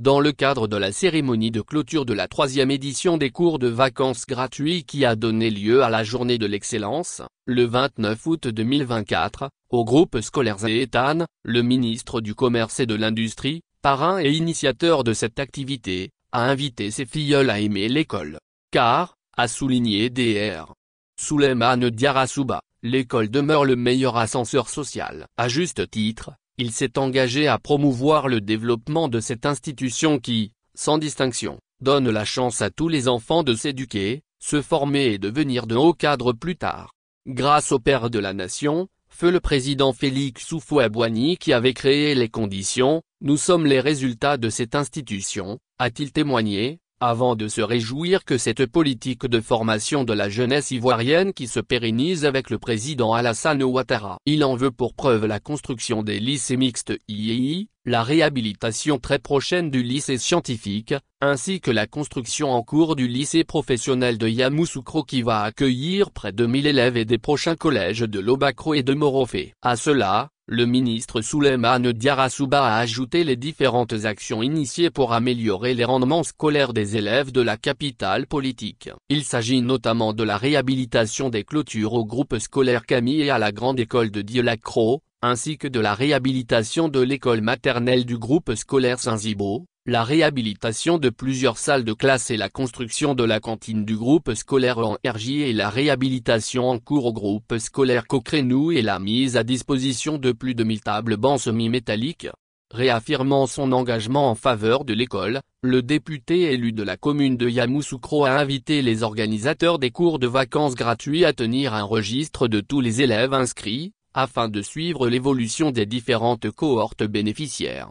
dans le cadre de la cérémonie de clôture de la 3e édition des cours de vacances gratuits qui a donné lieu à la Journée de l'Excellence, le 29 août 2024, au groupe scolaire Zétan, le ministre du Commerce et de l'Industrie, parrain et initiateur de cette activité, a invité ses filleuls à aimer l'école. Car, a souligné Dr. Souleymane Diarra Souba, l'école demeure le meilleur ascenseur social. À juste titre, il s'est engagé à promouvoir le développement de cette institution qui, sans distinction, donne la chance à tous les enfants de s'éduquer, se former et devenir de hauts cadres plus tard. Grâce au père de la nation, feu le président Félix Houphouët-Boigny qui avait créé les conditions, nous sommes les résultats de cette institution, a-t-il témoigné, avant de se réjouir que cette politique de formation de la jeunesse ivoirienne qui se pérennise avec le président Alassane Ouattara. Il en veut pour preuve la construction des lycées mixtes IEI, la réhabilitation très prochaine du lycée scientifique, ainsi que la construction en cours du lycée professionnel de Yamoussoukro qui va accueillir près de 1000 élèves et des prochains collèges de Lobakro et de Morofé. À cela, le ministre Souleymane Diarra Souba a ajouté les différentes actions initiées pour améliorer les rendements scolaires des élèves de la capitale politique. Il s'agit notamment de la réhabilitation des clôtures au groupe scolaire Camille et à la grande école de Dielacro, ainsi que de la réhabilitation de l'école maternelle du groupe scolaire Saint-Zibo, la réhabilitation de plusieurs salles de classe et la construction de la cantine du groupe scolaire en RJ et la réhabilitation en cours au groupe scolaire Cocrenou et la mise à disposition de plus de 1000 tables bancs semi-métalliques. Réaffirmant son engagement en faveur de l'école, le député élu de la commune de Yamoussoukro a invité les organisateurs des cours de vacances gratuits à tenir un registre de tous les élèves inscrits, afin de suivre l'évolution des différentes cohortes bénéficiaires.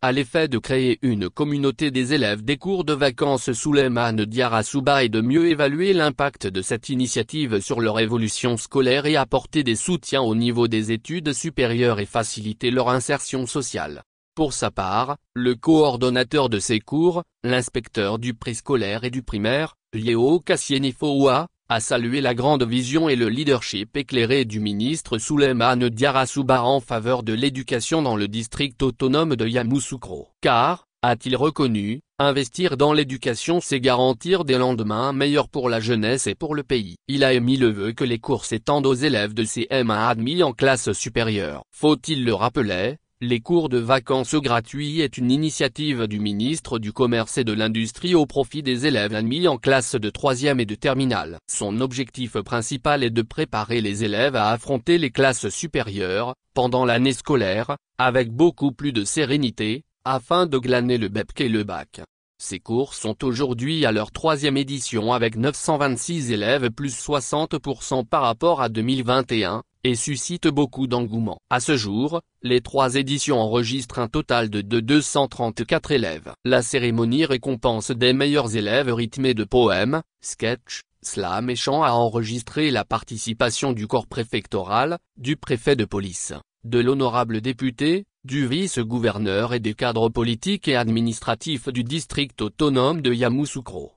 À l'effet de créer une communauté des élèves des cours de vacances Souleymane Diarra Souba et de mieux évaluer l'impact de cette initiative sur leur évolution scolaire et apporter des soutiens au niveau des études supérieures et faciliter leur insertion sociale. Pour sa part, le coordonnateur de ces cours, l'inspecteur du préscolaire et du primaire, Yeo Kassienifoua, a salué la grande vision et le leadership éclairé du ministre Souleymane Diarra Souba en faveur de l'éducation dans le district autonome de Yamoussoukro. Car, a-t-il reconnu, investir dans l'éducation c'est garantir des lendemains meilleurs pour la jeunesse et pour le pays. Il a émis le vœu que les cours s'étendent aux élèves de CM1 admis en classe supérieure. Faut-il le rappeler? Les cours de vacances gratuits est une initiative du ministre du Commerce et de l'Industrie au profit des élèves admis en classe de 3e et de terminale. Son objectif principal est de préparer les élèves à affronter les classes supérieures, pendant l'année scolaire, avec beaucoup plus de sérénité, afin de glaner le BEPC et le bac. Ces cours sont aujourd'hui à leur 3e édition avec 926 élèves plus 60% par rapport à 2021, et suscitent beaucoup d'engouement. À ce jour, les 3 éditions enregistrent un total de 234 élèves. La cérémonie récompense des meilleurs élèves rythmée de poèmes, sketchs, slam et chants a enregistré la participation du corps préfectoral, du préfet de police, de l'honorable député, du vice-gouverneur et des cadres politiques et administratifs du district autonome de Yamoussoukro.